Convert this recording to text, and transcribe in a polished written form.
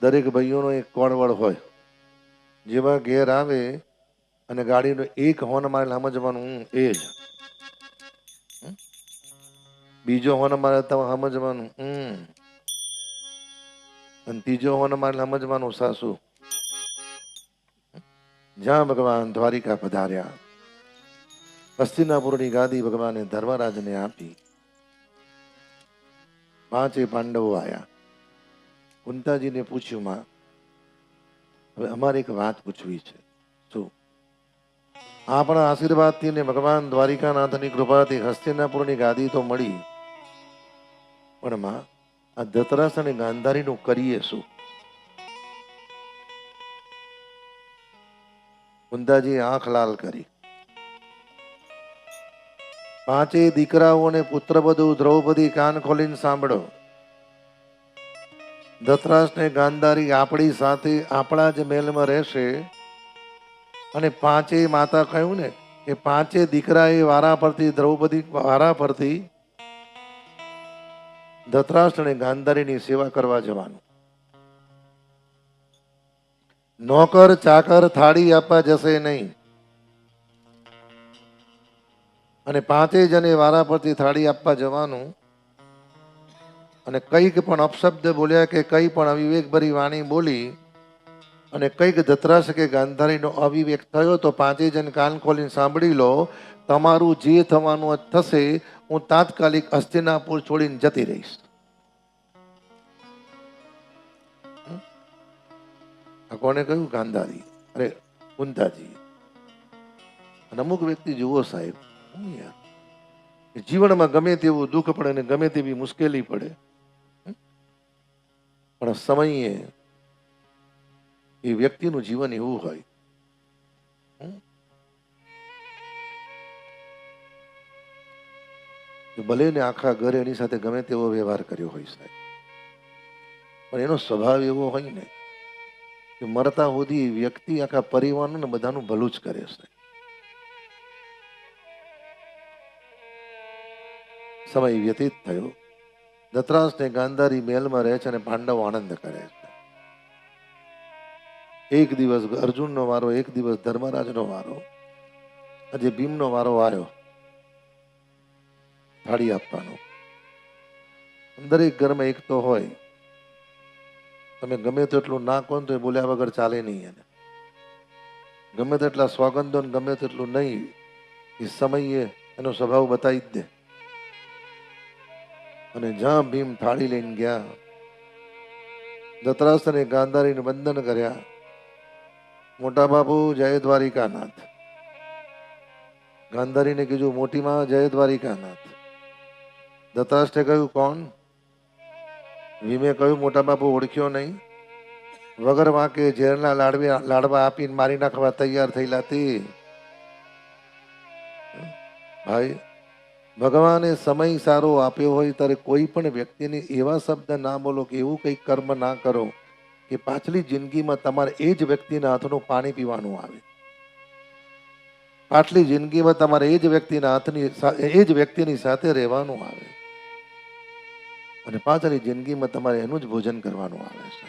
દરેક ભાઈઓનો એક કોળવળ હોય. જેવા ઘેર આવે અને ગાડીનો એક હોર્ન મારે સમજવાનું એ જ, બીજો હોર્ન મારે તમે સમજવાનું અને ત્રીજો હોર્ન મારે સમજવાનું સાસુ. જ્યાં ભગવાન દ્વારિકા પધાર્યા, હસ્તિનાપુરની ગાદી ભગવાને ધર્મરાજને આપી. 5 પાંડવો આયા. કુંતાજીને પૂછ્યું, માં હવે અમારે એક વાત પૂછવી છે. શું? આપણા આશીર્વાદથી ને ભગવાન દ્વારિકાનાથની કૃપાથી હસ્તિનાપુરની ગાદી તો મળી, પણ માં આ ધતરાસ અને ગાંધારીનું કરીએ શું? કુંતાજી આંખ લાલ કરી. 5 દીકરાઓને પુત્રવધુ દ્રૌપદી કાન ખોલીને સાંભળો. ધતરાસ ને ગાંધારી આપણી સાથે આપણા જ મહેલમાં રહેશે. અને 5 માતા કહ્યું ને કે 5 દીકરા એ વારા પરથી દ્રૌપદી વારા પરથી ધતરાષ્ટ્ર અને ગાંધારીની સેવા કરવા જવાનું. નોકર ચાકર થાળી આપવા જશે નહીં. અને 5 જણે વારા પરથી થાળી આપવા જવાનું. અને કંઈક પણ અપશબ્દ બોલ્યા કે કંઈ પણ અવિવેકભરી વાણી બોલી અને કંઈક ધતરાસ કે ગાંધારીનો અવિવેક થયો તો 5 જણ કાન ખોલીને સાંભળી લો. તમારું જે થવાનું થશે, હું તાત્કાલિક હસ્તિનાપુર છોડીને જતી રહીશ. કોને કહ્યું? ગાંધારી. અરે કુંતાજી. અને અમુક વ્યક્તિ જુઓ સાહેબ, જીવનમાં ગમે તેવું દુઃખ પડે ને ગમે તેવી મુશ્કેલી પડે, પણ સમયે એ વ્યક્તિનું જીવન એવું હોય કે ભલે ને આખા ઘરે એની સાથે ગમે તેવો વ્યવહાર કર્યો હોય સાહેબ, પણ એનો સ્વભાવ એવો હોય ને કે મરતા સુધી વ્યક્તિ આખા પરિવારનું ને બધાનું ભલું જ કરે છે. સમય વ્યતીત થયો. ધતરાસ ને ગાંધારી મહેલમાં રહે છે અને પાંડવો આનંદ કરે છે. એક દિવસ અર્જુનનો વારો, એક દિવસ ધર્મરાજનો વારો. આજે ભીમનો વારો આવ્યો થાળી આપવાનો. દરેક ઘરમાં એક તો હોય, તમે ગમે તેટલું ના કહો તો એ બોલ્યા વગર ચાલે નહીં. એને ગમે તેટલા સ્વાગંદો ગમે તેટલું નહીં, એ સમયે એનો સ્વભાવ બતાવી જ દે. અને જ્યાં ભીમ થાળી લઈને ગયા, ધતરાસ અને ગાંધારીને વંદન કર્યા. મોટા બાપુ જય દ્વારિકાનાથ. ગાંધારીને કીધું મોટી માં જય દ્વારિકાનાથ. ધતરાષ્ટ્રે કહ્યું કોણ? ભીમે કહ્યું મોટા બાપુ ઓળખ્યો નહીં? વગર વાંકે ઝેરના લાડવા આપીને મારી નાખવા તૈયાર થયેલા તે. ભાઈ, ભગવાને સમય સારો આપ્યો હોય ત્યારે કોઈ પણ વ્યક્તિને એવા શબ્દ ના બોલો કે એવું કંઈક કર્મ ના કરો કે પાછલી જિંદગીમાં તમારે એ જ વ્યક્તિના હાથનું પાણી પીવાનું આવે. પાછલી જિંદગીમાં તમારે એ જ વ્યક્તિની સાથે રહેવાનું આવે અને પાછળની જિંદગીમાં તમારે એનું જ ભોજન કરવાનું આવે છે.